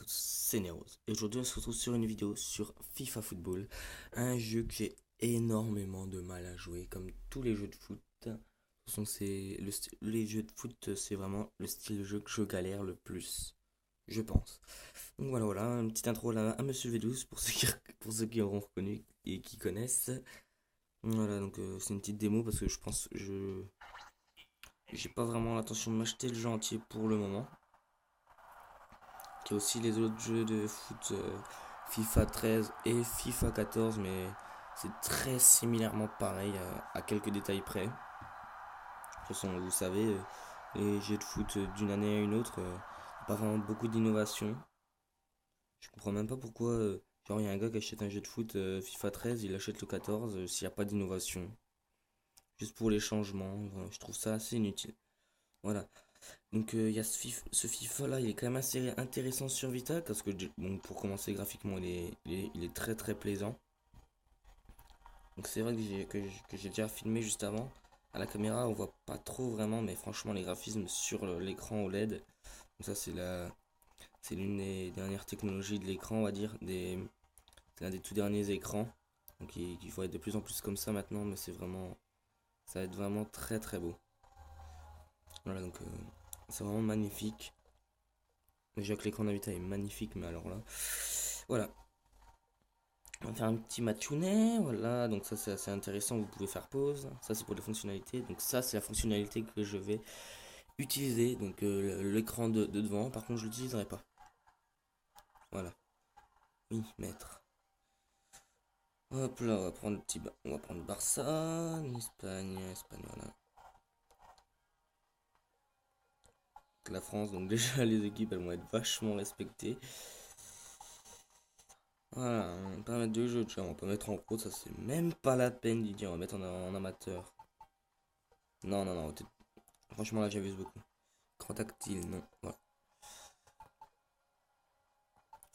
tous, c'est Neros. Et aujourd'hui on se retrouve sur une vidéo sur FIFA Football. Un jeu que j'ai énormément de mal à jouer, comme tous les jeux de foot. De toute façon, les jeux de foot, c'est vraiment le style de jeu que je galère le plus, je pense. Donc voilà, une petite intro là à Monsieur V12 pour pour ceux qui auront reconnu et qui connaissent. Voilà, donc c'est une petite démo parce que je pense j'ai pas vraiment l'intention de m'acheter le jeu entier pour le moment. Il y a aussi les autres jeux de foot, FIFA 13 et FIFA 14, mais c'est très similairement pareil à quelques détails près. De toute façon, vous savez, les jeux de foot d'une année à une autre, pas vraiment beaucoup d'innovation. Je comprends même pas pourquoi, genre, il y a un gars qui achète un jeu de foot FIFA 13, il achète le 14 s'il n'y a pas d'innovation. Juste pour les changements, je trouve ça assez inutile. Voilà. Donc il y a ce FIFA là, il est quand même assez intéressant sur Vita parce que bon, pour commencer graphiquement il est très très plaisant. Donc c'est vrai que j'ai déjà filmé juste avant. À la caméra on voit pas trop vraiment, mais franchement les graphismes sur l'écran OLED. Donc ça c'est l'une des dernières technologies de l'écran, on va dire, c'est l'un des tout derniers écrans. Donc il faut être de plus en plus comme ça maintenant, mais ça va être vraiment très très beau. Voilà, donc c'est vraiment magnifique. Déjà que l'écran d'habitat est magnifique, mais alors là, voilà. On va faire un petit matchounet, voilà. Donc ça c'est assez intéressant, vous pouvez faire pause. Ça c'est pour les fonctionnalités. Donc ça c'est la fonctionnalité que je vais utiliser. Donc l'écran de devant, par contre je l'utiliserai pas. Voilà. Oui, maître. Hop là, on va prendre on va prendre Barça, Espagne, voilà. La France, donc déjà les équipes elles vont être vachement respectées. Voilà, on va pas mettre de jeu, on va pas mettre en pro, ça c'est même pas la peine d'y dire, on va mettre en amateur. Non, non, non, franchement là j'avise beaucoup. Écran tactile, non, voilà.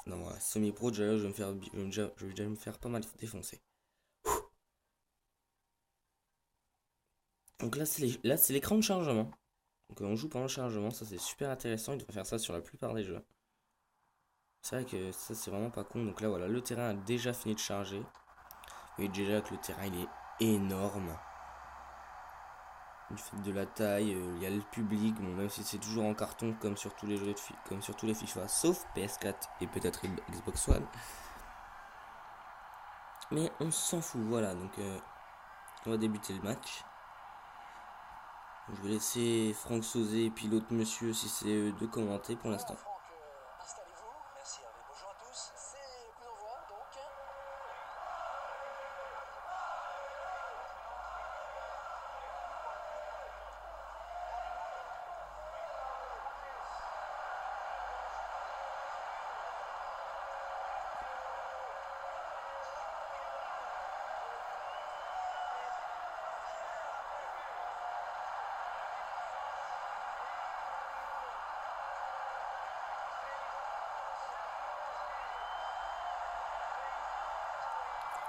Non, voilà, semi-pro, déjà là, je vais déjà me faire pas mal défoncer. Donc là c'est l'écran de chargement. Donc on joue pendant le chargement, ça c'est super intéressant, il devrait faire ça sur la plupart des jeux. C'est vrai que ça c'est vraiment pas con, donc là voilà, le terrain a déjà fini de charger. Vous voyez déjà que le terrain il est énorme. Du fait de la taille, il y a le public, bon, même si c'est toujours en carton comme sur tous les jeux comme sur tous les FIFA, sauf PS4 et peut-être Xbox One. Mais on s'en fout, voilà, donc on va débuter le match. Je vais laisser Franck Sauzé et puis l'autre monsieur si c'est eux de commenter pour l'instant.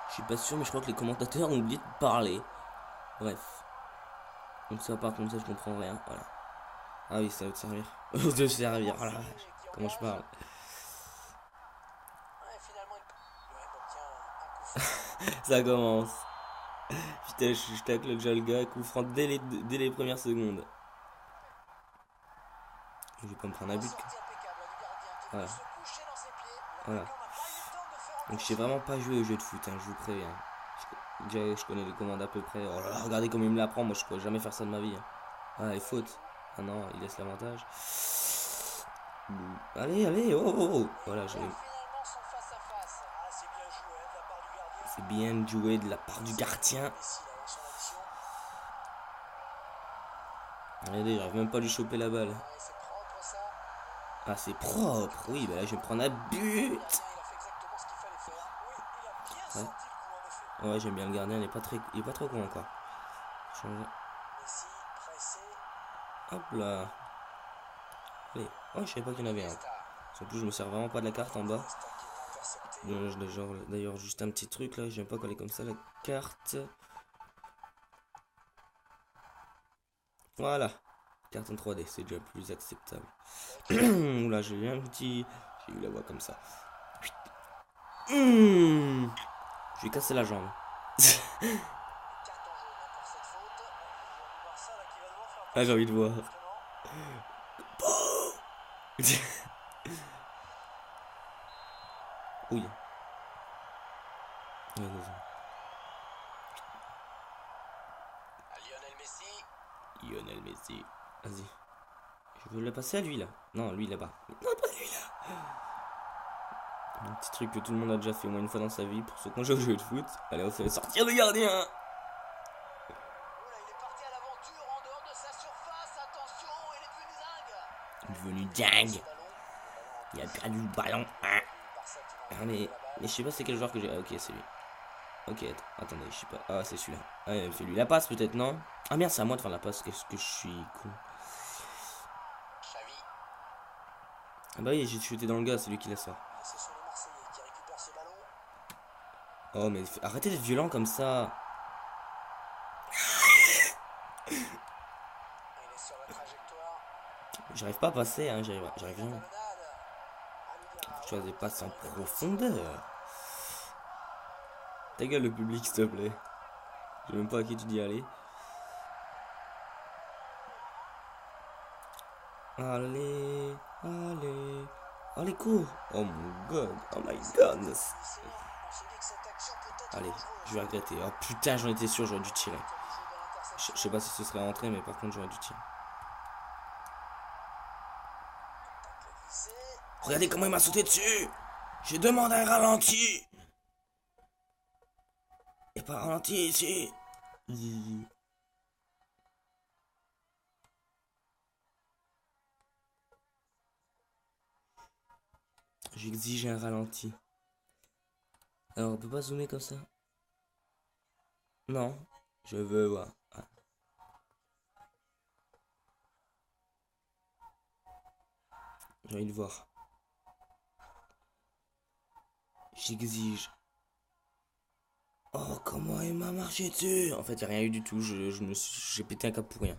Je suis pas sûr, mais je crois que les commentateurs ont oublié de parler. Bref. Donc ça, par contre, ça, je comprends rien. Voilà. Ah oui, ça veut te servir. De servir, oh la vache. Comment je parle. Ça commence. Putain, je tacle déjà le gars, coup franc dès les premières secondes. Je vais pas me prendre un but. Voilà. Voilà. Donc je sais vraiment pas jouer au jeu de foot, hein, je vous préviens. Déjà, je connais les commandes à peu près. Oh là là, regardez comme il me l'apprend, moi je pourrais jamais faire ça de ma vie. Hein. Ah, les fautes. Ah non, il laisse l'avantage. Allez, allez, oh, oh, oh. Voilà, c'est bien joué de la part du gardien. Regardez, j'arrive même pas à lui choper la balle. Ah, c'est propre. Oui, bah là, je vais me prendre un but. Ouais, ouais, j'aime bien le gardien, il est pas trop con encore. Changer. Hop là. Allez. Oh, je savais pas qu'il y en avait un. En plus, je me sers vraiment pas de la carte en bas. D'ailleurs, juste un petit truc là, j'aime pas coller comme ça la carte. Voilà. Carte en 3D, c'est déjà plus acceptable. Oula, j'ai eu un petit J'ai eu la voix comme ça. Je lui ai cassé la jambe. Ah, j'ai envie de voir. Oui. Lionel Messi. Lionel Messi. Vas-y. Je veux le passer à lui là. Non, lui là-bas. Non, pas lui là. Un petit truc que tout le monde a déjà fait au moins une fois dans sa vie pour ceux qui ont joué au jeu de foot. Allez, on fait sortir le gardien. Oula, il est parti à l'aventure en dehors de sa surface. Attention, il est devenu dingue. Il est devenu dingue. Il a perdu le ballon. Ah, mais je sais pas c'est quel joueur que j'ai. Ah, ok, c'est lui. Ok, attendez, je sais pas. Ah, c'est celui-là. Ah, il fait lui la passe peut-être, non? Ah merde, c'est à moi de faire la passe. Qu'est-ce que je suis con. Xavi. Ah bah oui, j'ai chuté dans le gars, c'est lui qui la sort. Et ce sont les Marseillais qui récupèrent ce ballon. Oh, mais arrêtez d'être violent comme ça. Et il est sur la trajectoire. J'arrive pas à passer, hein, j'arrive rien. Talonnade. Je fais des passes en profondeur. Ta gueule le public, s'il te plaît. Je sais même pas à qui tu dis aller. Allez, allez. Allez, cours. Oh mon god, oh my godness. On se dit que cette action peut être Allez, dangereuse. je vais regretter. Oh putain, j'en étais sûr, j'aurais dû tirer. Je sais pas si ce serait rentré, mais par contre, j'aurais dû tirer. Regardez comment il m'a sauté dessus. J'ai demandé un ralenti. Et pas ralenti ici. J'exige un ralenti. Alors, on peut pas zoomer comme ça? Non, je veux voir. Ah. J'ai envie de voir. J'exige. Oh, comment il m'a marché dessus? En fait, il n'y a rien eu du tout. J'ai pété un cap pour rien.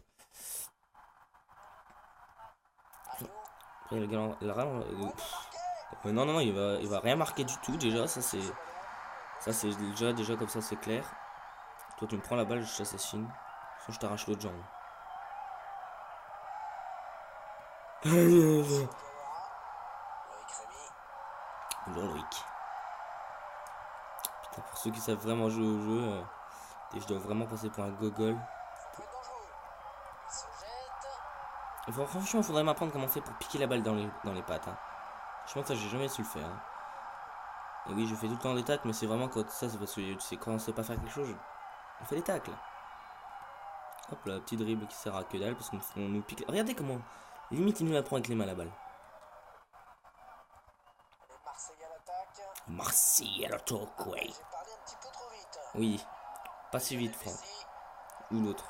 Après, non, non, non, il va rien marquer du tout. Déjà, ça c'est déjà comme ça, c'est clair. Toi, tu me prends la balle, je t'assassine. Sinon, je t'arrache l'autre jambe. Bonjour, Loïc. Putain, pour ceux qui savent vraiment jouer au jeu, je dois vraiment passer pour un gogol. Franchement, il faudrait m'apprendre comment on fait pour piquer la balle dans les pattes. Hein. Je pense que ça, j'ai jamais su le faire. Hein. Et oui, je fais tout le temps des tacles, mais c'est vraiment quand ça, c'est parce que tu sais, quand on sait pas faire quelque chose, on fait des tacles. Hop là, petit dribble qui sert à que dalle parce qu'on nous pique. Regardez comment, limite, il nous la prend avec les mains la balle. Marseille à l'attaque, ouais. Oui, pas si vite, Franck. Ou l'autre.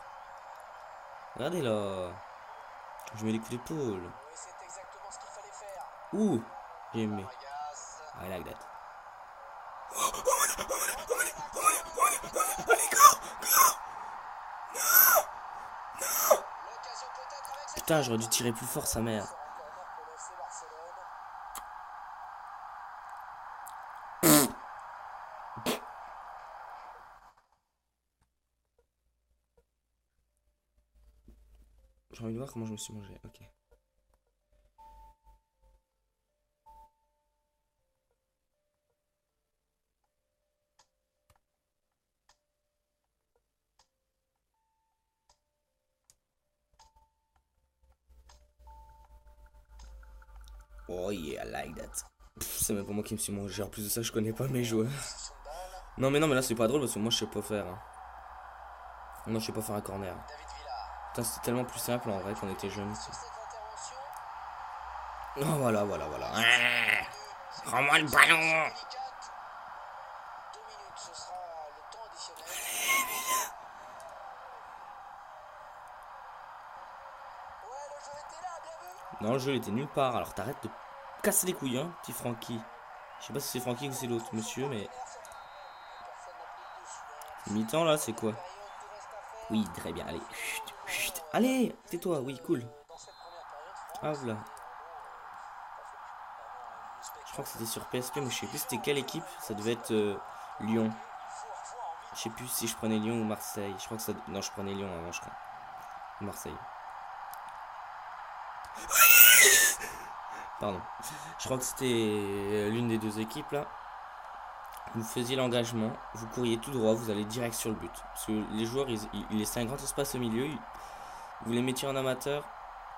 Regardez là. Je mets les coups d'épaule. Ouh, j'ai aimé. I like that. Allez, go, go. Non, non. Putain, j'aurais dû tirer plus fort, sa mère. J'ai envie de voir comment je me suis mangé. Ok. Oh yeah, I like that. C'est même pas moi qui me suis mangé. En plus de ça, je connais pas mes joueurs. Non mais là c'est pas drôle parce que moi je sais pas faire. Hein. Moi je sais pas faire un corner. Putain, c'était tellement plus simple en vrai quand on était jeunes. Oh voilà. Rends-moi le ballon. Non, le jeu il était nulle part. Alors t'arrêtes de casser les couilles, hein, petit Francky. Je sais pas si c'est Francky ou c'est l'autre monsieur, mais. Mi-temps là, c'est quoi? Oui, très bien, allez. Chut, chut. Allez, tais-toi, oui, cool. Ah, voilà. Je crois que c'était sur PSP, mais je sais plus c'était quelle équipe. Ça devait être Lyon. Je sais plus si je prenais Lyon ou Marseille. Je crois que ça... Non, je prenais Lyon avant, je crois. Ou Marseille. Pardon. Je crois que c'était l'une des deux équipes, là. Vous faisiez l'engagement, vous couriez tout droit, vous allez direct sur le but. Parce que les joueurs, ils laissaient un grand espace au milieu. Vous les mettiez en amateur.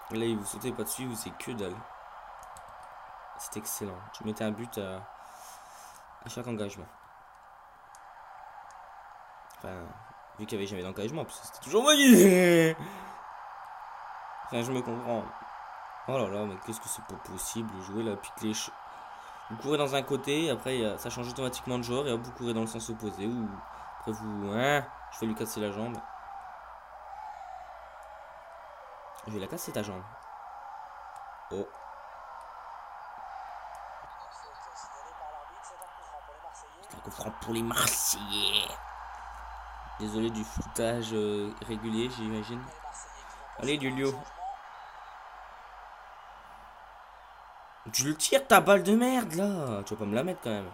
Et là, ils vous sautaient pas dessus, vous faisiez que dalle. C'était excellent. Tu mettais un but à chaque engagement. Enfin, vu qu'il n'y avait jamais d'engagement, parce que c'était toujours moi qui... Enfin, je me comprends. Oh là là, mais qu'est-ce que c'est pas possible de jouer là, pique les... Vous courez dans un côté, après ça change automatiquement de joueur, et hop, vous courez dans le sens opposé, ou après vous... Hein, je vais lui casser la jambe. Je vais la casser ta jambe. Oh. C'est un coup franc pour les Marseillais. Désolé du foutage régulier, j'imagine. Allez, Lulio. Tu le tires ta balle de merde là. Tu vas pas me la mettre quand même.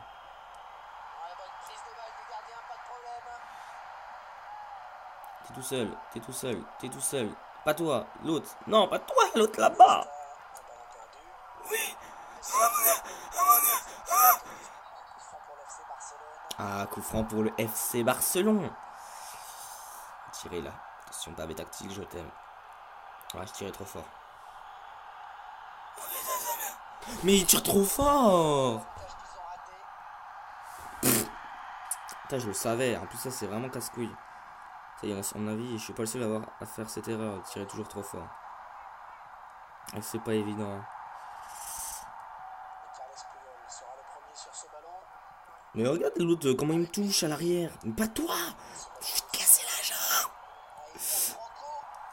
T'es tout seul, t'es tout seul, t'es tout seul. Pas toi, l'autre. Non, pas toi, l'autre là-bas. Oui. Ah, coup franc pour le FC Barcelone. Tirez là. Attention, pavé tactique, je t'aime. Ouais, je tirais trop fort. Mais il tire trop fort. Putain, je le savais. En plus, ça, c'est vraiment casse-couille. Ça y est, à mon avis, je suis pas le seul à faire cette erreur de tirer toujours trop fort. Et c'est pas évident. Mais regarde l'autre, comment il me touche à l'arrière. Mais pas toi. Je vais te casser la jambe.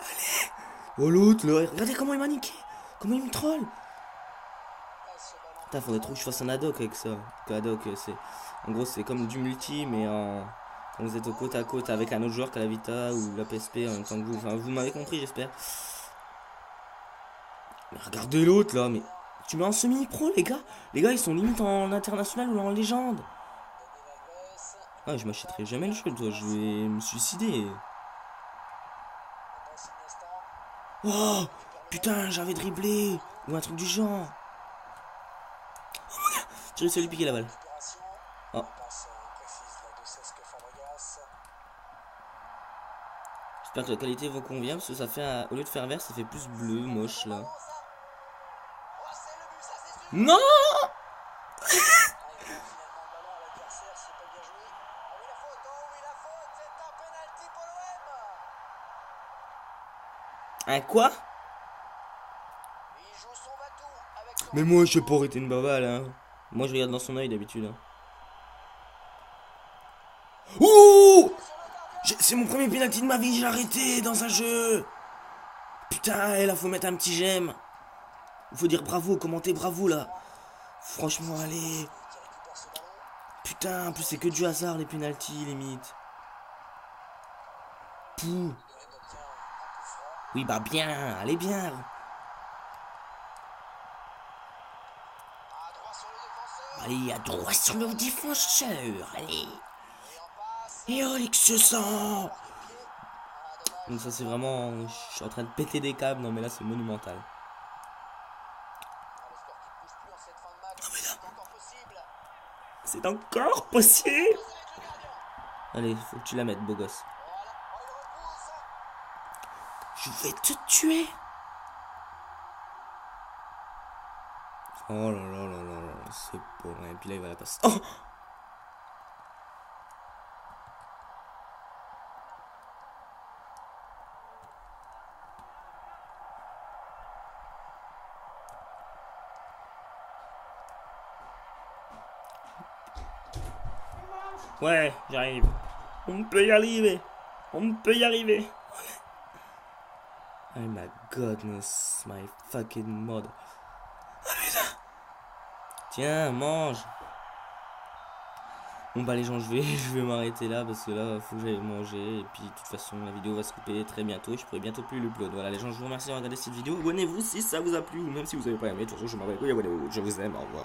Allez. Oh l'autre, regardez comment il m'a niqué. Comment il me troll. Putain, faudrait trop que je fasse un ad hoc avec ça. Ad hoc, c'est... En gros, c'est comme du multi, mais quand vous êtes au côte à côte avec un autre joueur qu'à la Vita ou la PSP en même temps que vous. Enfin, vous m'avez compris, j'espère. Mais regardez l'autre, là, mais... Tu mets en semi-pro, les gars. Les gars, ils sont limite en international ou en légende. Ah, je m'achèterai jamais le jeu, toi. Je vais me suicider. Oh, putain, j'avais dribblé. Ou un truc du genre. Oh mon gars, j'ai réussi à lui piquer la balle. Oh. J'espère que la qualité vous convient, parce que ça fait, au lieu de faire vert, ça fait plus bleu, moche, là. Non. Un quoi? Mais moi je sais pas arrêter une baballe hein. Moi je regarde dans son œil d'habitude. Ouh! C'est mon premier penalty de ma vie, j'ai arrêté dans un jeu. Putain, et là faut mettre un petit j'aime. Faut dire bravo, commenter bravo là. Franchement, allez. Putain, en plus c'est que du hasard les penalties limite. Pouh. Oui bah bien, allez bien. Allez, à droite sur le défenseur, allez. Et oh l'excellent. Donc ça c'est vraiment... Je suis en train de péter des câbles, non mais là c'est monumental. Oh mais là, c'est encore possible. Allez, faut que tu la mettes, beau gosse. Je vais te tuer. Oh là là là là là, c'est beau. Et puis là il va la passer. Oh! Ouais, j'arrive. On peut y arriver. On peut y arriver. Oh my goodness, my fucking mother. Oh putain. Tiens, mange. Bon bah les gens, je vais m'arrêter là parce que là, faut que j'aille manger. Et puis de toute façon, la vidéo va se couper très bientôt. Et je pourrai bientôt plus l'upload. Voilà les gens, je vous remercie d'avoir regardé cette vidéo. Abonnez-vous si ça vous a plu ou même si vous n'avez pas aimé. De toute façon, je m'en vais. Abonnez-vous. Je vous aime. Au revoir.